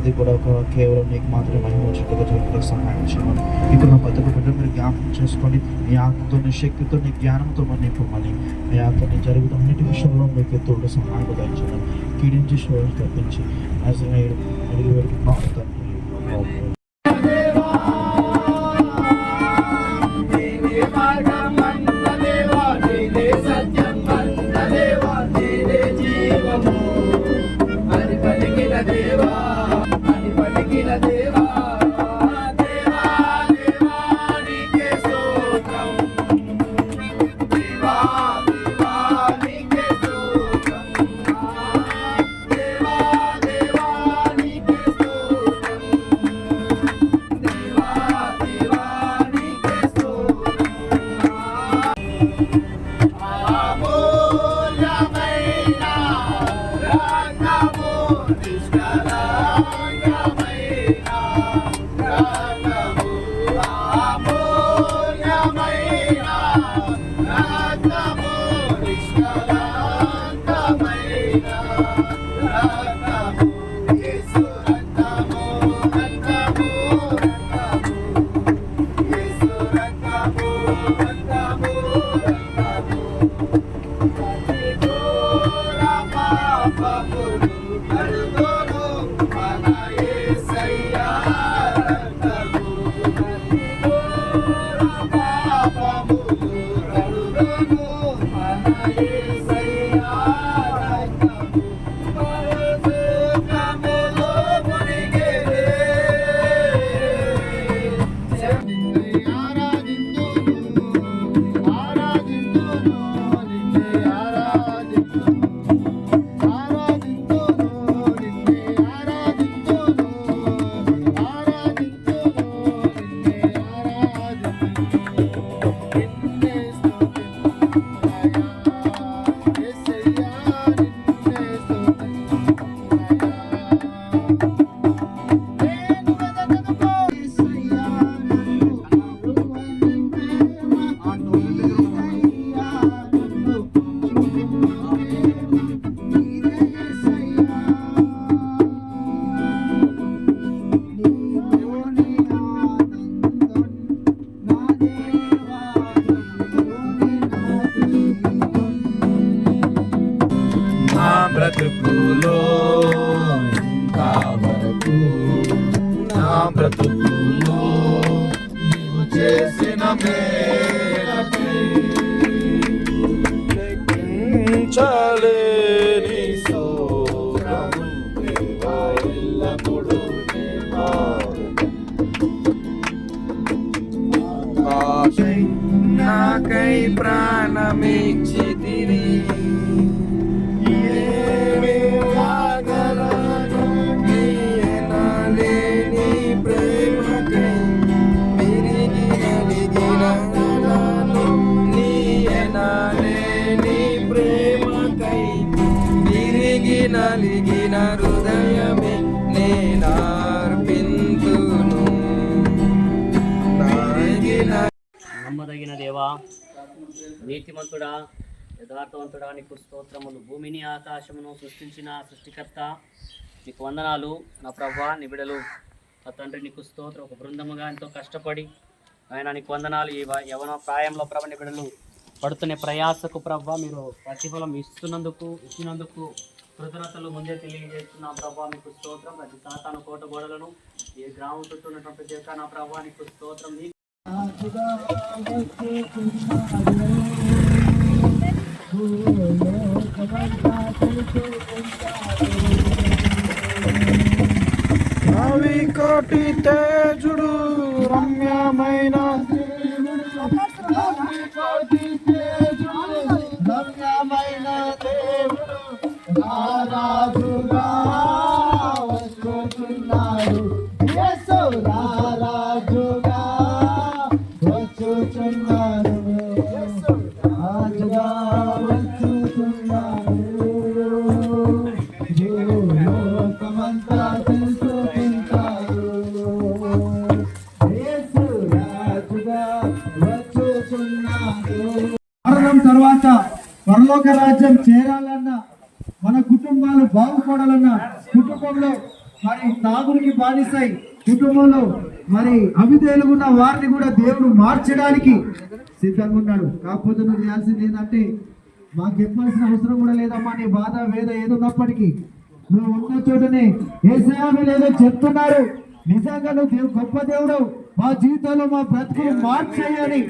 అది కూడా ఒక కేవలం నీకు మాత్రమే మహిమ వచ్చేట్టుగా జరుగుతున్న సహాయం చేయమని ఇక్కడ నా ప్రతి ఒక్క బిడ్డ మీరు జ్ఞాపకం చేసుకొని నీ ఆత్మతో నీ శక్తితో నీ జ్ఞానంతో మరి నింపమని నీ ఆత్మని జరుగుతున్న అన్నిటి విషయంలో మీకు తోడు సహాయం దయచేయమని కీడించి శోధన తప్పించి అడిగి వరకు బాగుంటాను. బ్రతుకులో ఇంతవరకు నా బ్రతుకులో నీవు చేసిన మేలకై లెక్కించలేని స్తోత్రము దేవా ఎల్లప్పుడూ నీ పాదం నాకై ప్రాణమిచ్చితివి నలిగిన హృదయమే నేనార్పింతును. నమ్మదగిన దేవా, నీతిమంతుడా, యథార్థవంతుడా, నీకు స్తోత్రములు. భూమిని ఆకాశమును సృష్టించిన సృష్టికర్త నీకు వందనాలు. నా ప్రభువా, నీ బిడ్డలు నా తండ్రి నీకు స్తోత్రం. ఒక బృందముగా ఎంతో కష్టపడి ఆయన నీకు వందనాలు. ఈ యవన ప్రాయంలో ప్రభు నీ బిడ్డలు పడుతున్న ప్రయాసకు ప్రభు మీరు ప్రతిఫలం ఇచ్చినందుకు కృతజ్ఞతలు ముందే తెలియజేస్తున్నాం ప్రభా, మీకు స్తోత్రం. ప్రతి సాతాను కోట గోడలను ఈ గ్రామం చుట్టూ ఉన్నటువంటి ప్రతి ఒక్క నా ప్రభా నీకు స్తోత్రం. కోటి తేజుడు రమ్యమైన దేవుడు రాజుగా వచ్చుచున్నాడు. యేసు రాజుగా వచ్చుచున్నాడు. రాజుగా వచ్చుచున్నాడు. లోకమంతా తెలుసుకుంటారు. యేసు రాజుగా వచ్చుచున్నాడు. మరణం తర్వాత పరలోక రాజ్యం చేరాలన్నా, మన కుటుంబాలు బాగుపడాలన్నా, కుటుంబంలో మరి తాగుడికి బానిసై కుటుంబంలో మరి అవిధేయులుగున్న వారిని కూడా దేవుడు మార్చడానికి సిద్ధంగా ఉన్నాడు. కాకపోతే నువ్వు చేయాల్సింది ఏంటంటే, మాకు చెప్పాల్సిన అవసరం కూడా లేదమ్మా, నీ బాధ వేద ఏదున్నప్పటికీ నువ్వు ఉన్న చోటనే యేసయ్య లేదో చెప్తున్నారు. నిజంగా నువ్వు గొప్ప దేవుడు, మా జీవితంలో మా బ్రతుకులు మార్చేయని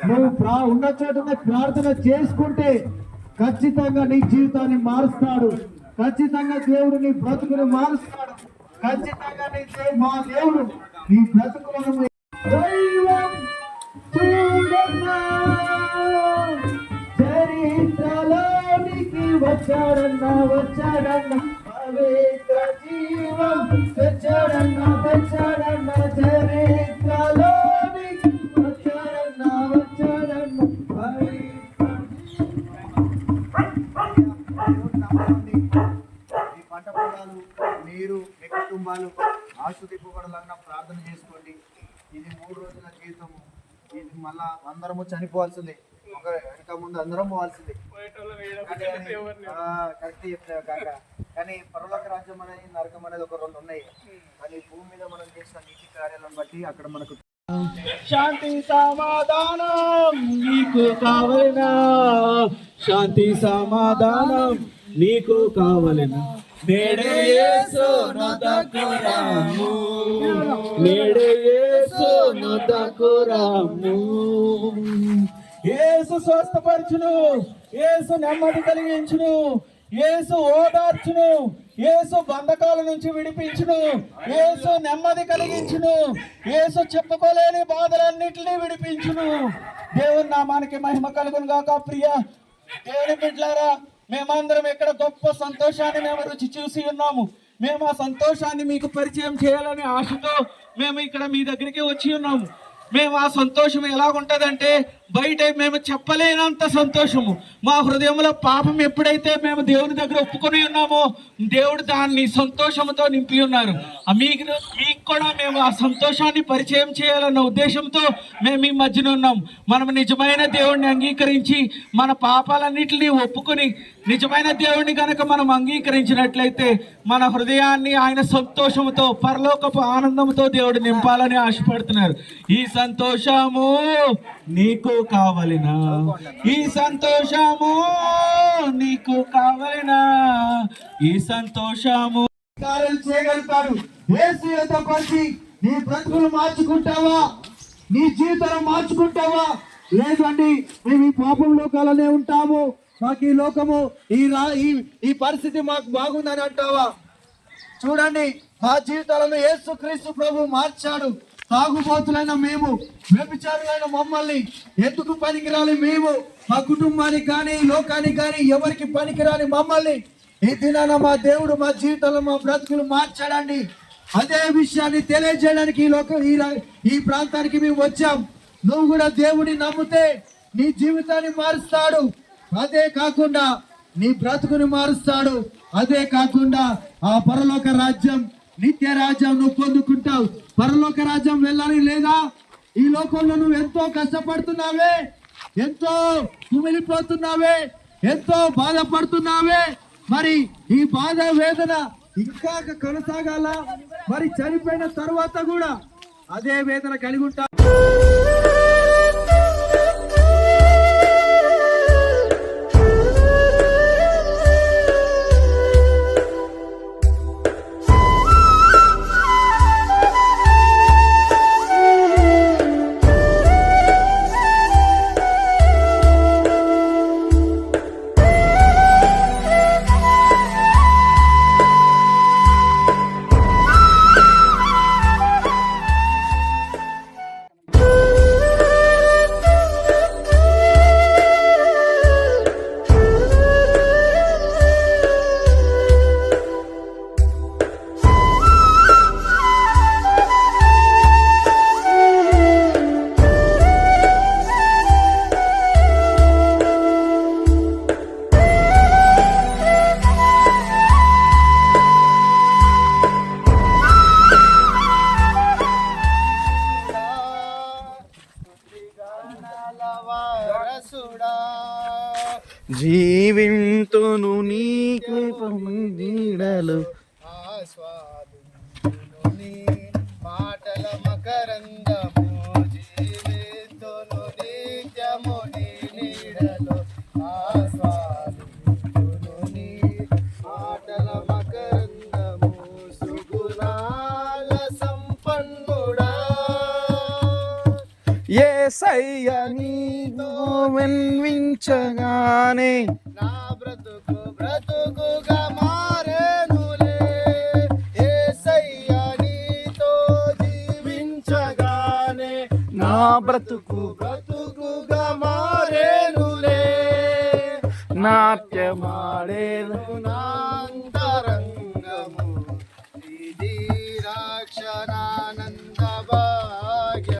నువ్వు ఉన్న చోటనే ప్రార్థన చేసుకుంటే ఖచ్చితంగా నీ జీవితాన్ని మారుస్తాడు. ఖచ్చితంగా దేవుడు నీ బ్రతుకుని మారుస్తాడు. ఖచ్చితంగా మా దేవుడు నీ బ్రతుకులను దైవం చూడన్నా, చరిత్రలోనికి వచ్చాడన్నా పవిత్ర జీవం తెచ్చాడన్నా చరిత్రలోనికి వచ్చాడన్నా మీ పంట పొలాలు, మీరు మీ కుటుంబాలు ఆశీర్వదింపబడాలన్న ప్రార్థన చేసుకోండి. ఇది 3 రోజుల జీవితము. ఇది మళ్ళా అందరము చనిపోవాల్సిందే, ఒక వెనక ముందు అందరం పోవాల్సిందే. కరెక్ట్ చెప్తావు కాక. కానీ పరలోక రాజ్యం అనేది, నరకం అనేది ఒక 2 ఉన్నాయి. కానీ భూమి మీద మనం చేసిన నీతి కార్యాలను బట్టి అక్కడ మనకు శాంతి సమాధానం నీకు కావలెనా, శాంతి సమాధానం నీకు కావలెనా, నేడే యేసు నొద్దకు రాము, నేడే యేసు నొద్దకు రాము. యేసు స్వస్థపరచును, యేసు నెమ్మది కలిగించును, యేసు ఓదార్చును, యేసు బంధకాల నుంచి విడిపించును, యేసు నెమ్మది కలిగించును, యేసు చెప్పుకోలేని బాధలన్నిటినీ విడిపించును. దేవుని నామానికి మహిమ కలుగును గాక. ప్రియ దేవుని బిడ్డలారా, మేమందరం ఇక్కడ గొప్ప సంతోషాన్ని మేము రుచి చూసి ఉన్నాము. మేము ఆ సంతోషాన్ని మీకు పరిచయం చేయాలనే ఆశతో మేము ఇక్కడ మీ దగ్గరికి వచ్చి ఉన్నాము. మేము ఆ సంతోషం ఎలాగుంటుందంటే, బయట మేము చెప్పలేనంత సంతోషము. మా హృదయంలో పాపం ఎప్పుడైతే మేము దేవుని దగ్గర ఒప్పుకొని ఉన్నామో, దేవుడు దాన్ని సంతోషంతో నింపి ఉన్నారు. మీకు కూడా మేము ఆ సంతోషాన్ని పరిచయం చేయాలన్న ఉద్దేశంతో మేము ఈ మధ్యన ఉన్నాం. మనం నిజమైన దేవుడిని అంగీకరించి మన పాపాలన్నింటినీ ఒప్పుకొని నిజమైన దేవుడిని కనుక మనం అంగీకరించినట్లయితే మన హృదయాన్ని ఆయన సంతోషంతో, పరలోకపు ఆనందంతో దేవుడు నింపాలని ఆశపడుతున్నారు. ఈ సంతోషము నీకు కావలినా, ఈ సంతోషము నీకు కావలినా, ఈ సంతోషము కార్యాలు చేయగలుగుతారు. యేసుతో కలిసి నీ బ్రతుకులు మార్చుకుంటావా, నీ జీవితాలు మార్చుకుంటావా? లేదు అండి, మేము ఈ పాపం లోకాలనే ఉంటాము, మాకు ఈ లోకము ఈ పరిస్థితి మాకు బాగుందని అంటావా? చూడండి, మా జీవితాలను యేసుక్రీస్తు ప్రభు మార్చాడు. తాగుబోతులైన మేము, వ్యభిచారులైన మమ్మల్ని ఎందుకు పనికిరాలి మేము, మా కుటుంబానికి కానీ లోకానికి కానీ ఎవరికి పనికిరాని మమ్మల్ని ఈ దినాన మా దేవుడు మా జీవితంలో మా బ్రతుకులు మార్చాడండి. అదే విషయాన్ని తెలియజేయడానికి ఈ ప్రాంతానికి మేము వచ్చాం. నువ్వు కూడా దేవుడిని నమ్మితే నీ జీవితాన్ని మారుస్తాడు. అదే కాకుండా నీ బ్రతుకుని మారుస్తాడు. అదే కాకుండా ఆ పరలోక రాజ్యం, నిత్య రాజ్యం నువ్వు పొందుకుంటావు. పరలోక రాజ్యం వెళ్ళాలి లేదా? ఈ లోకంలో నువ్వు ఎంతో కష్టపడుతున్నావే, ఎంతో కుమిలిపోతున్నావే, ఎంతో బాధపడుతున్నావే. మరి ఈ బాధ వేదన ఇంకా కొనసాగాల? మరి చనిపోయిన తర్వాత కూడా అదే వేదన కలిగి ఉంటావు. జీవింతును నీకు నీడలు ఆస్వాదించు మాటల మకరందము జీవితును నిత్యము నీ నీడలో ఆస్వాదింతును నీ మాటల మకరందము సుగుణాల సంపన్నుడా యేసయ్య నీతో విన్వించగానే నా బ్రతుకు బ్రతుకుగా మారేనులే యేసయ్య నీతో జీవించగానే నా బ్రతుకు బ్రతుకుగా మారేనులే నాట్యమాడేను నాంతరంగము ఇది రక్షణానంద భాగ్య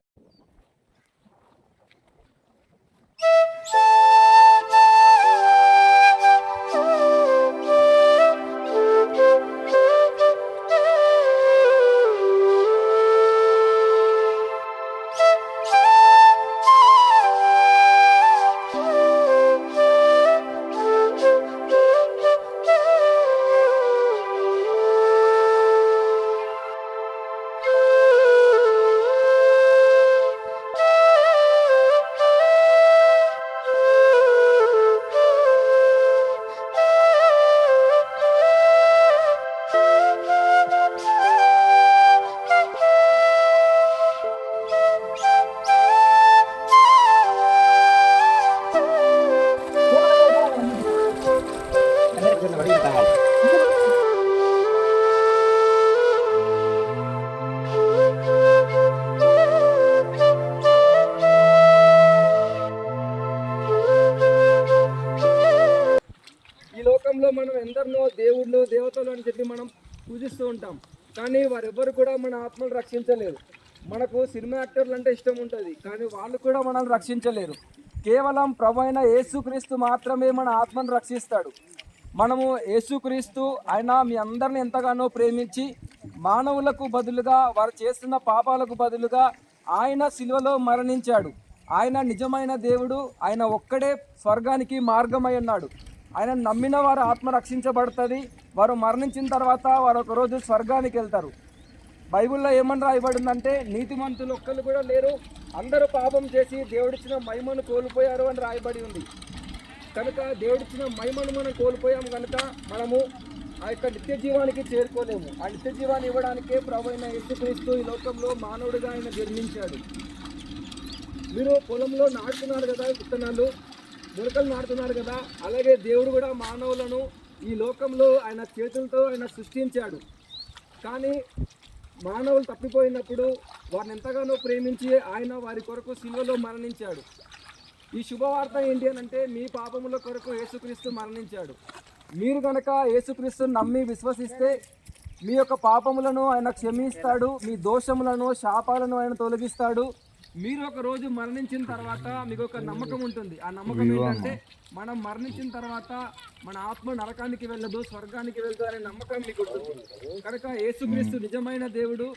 ఈ లోకంలో మనం ఎందరినో దేవుళ్ళు దేవతలు అని చెప్పి మనం పూజిస్తూ ఉంటాం, కానీ వారెవ్వరు కూడా మన ఆత్మను రక్షించలేరు. మనకు సినిమా యాక్టర్లు అంటే ఇష్టం ఉంటుంది, కానీ వాళ్ళు కూడా మనల్ని రక్షించలేరు. కేవలం ప్రభు అయిన యేసుక్రీస్తు మాత్రమే మన ఆత్మను రక్షిస్తాడు. మనము యేసుక్రీస్తు ఆయన మీ అందరిని ఎంతగానో ప్రేమించి మానవులకు బదులుగా వారు చేస్తున్న పాపాలకు బదులుగా ఆయన శిలువలో మరణించాడు. ఆయన నిజమైన దేవుడు, ఆయన ఒక్కడే స్వర్గానికి మార్గమై ఉన్నాడు. ఆయన నమ్మిన వారు ఆత్మ రక్షించబడుతుంది. వారు మరణించిన తర్వాత వారు ఒకరోజు స్వర్గానికి వెళ్తారు. బైబిల్లో ఏమని రాయబడిందంటే నీతిమంతులు ఒక్కరు కూడా లేరు, అందరూ పాపం చేసి దేవుడిచ్చిన మహిమను కోల్పోయారు అని రాయబడి ఉంది. కనుక దేవుడిచ్చిన మహిమను మనం కోల్పోయాము కనుక మనము ఆ యొక్క నిత్య జీవానికి చేరుకోలేము. ఆ నిత్య జీవాన్ని ఇవ్వడానికే ప్రభు అయిన యేసుక్రీస్తు ఈ లోకంలో మానవుడిగా ఆయన జన్మించాడు. మీరు పొలంలో నాటుతున్నారు కదా, విత్తనాలు మొలకలు నాటుతున్నారు కదా, అలాగే దేవుడు కూడా మానవులను ఈ లోకంలో ఆయన చేతులతో ఆయన సృష్టించాడు. కానీ మానవులు తప్పిపోయినప్పుడు వారిని ఎంతగానో ప్రేమించి ఆయన వారి కొరకు సిలువలో మరణించాడు. ఈ శుభవార్త ఏంటి అని అంటే మీ పాపముల కొరకు యేసుక్రీస్తు మరణించాడు. మీరు కనుక యేసుక్రీస్తుని నమ్మి విశ్వసిస్తే మీ యొక్క పాపములను ఆయన క్షమిస్తాడు, మీ దోషములను శాపాలను ఆయన తొలగిస్తాడు. మీరు ఒక రోజు మరణించిన తర్వాత మీకు ఒక నమ్మకం ఉంటుంది. ఆ నమ్మకం ఏంటంటే మనం మరణించిన తర్వాత మన ఆత్మ నరకానికి వెళ్ళదు, స్వర్గానికి వెళ్తుంది అనే నమ్మకం మీకు ఉంటుంది. కనుక యేసుక్రీస్తు నిజమైన దేవుడు.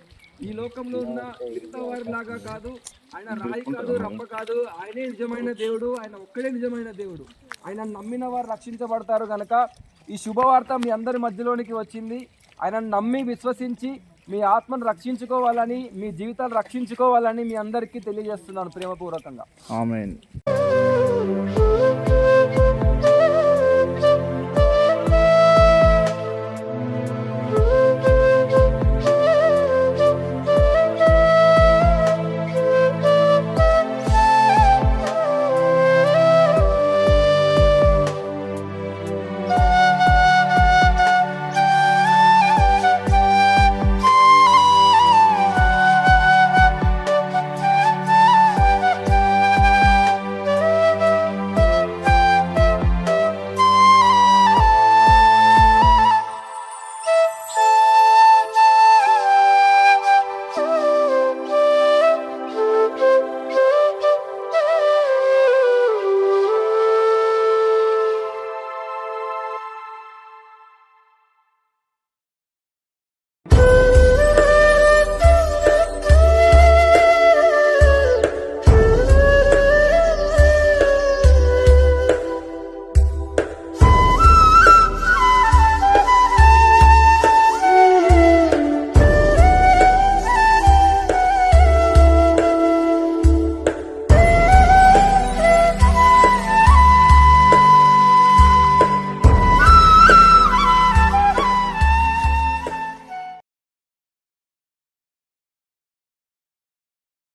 ఈ లోకంలో ఉన్న మిగతా వారిలాగా కాదు, ఆయన రాయి కాదు, రంప కాదు, ఆయనే నిజమైన దేవుడు. ఆయన ఒక్కడే నిజమైన దేవుడు. ఆయన నమ్మిన వారు రక్షించబడతారు. కనుక ఈ శుభవార్త మీ అందరి మధ్యలోనికి వచ్చింది. ఆయన నమ్మి విశ్వసించి మీ ఆత్మను రక్షించుకోవాలని, మీ జీవితాలు రక్షించుకోవాలని మీ అందరికీ తెలియజేస్తున్నాను ప్రేమపూర్వకంగా. ఆమేన్.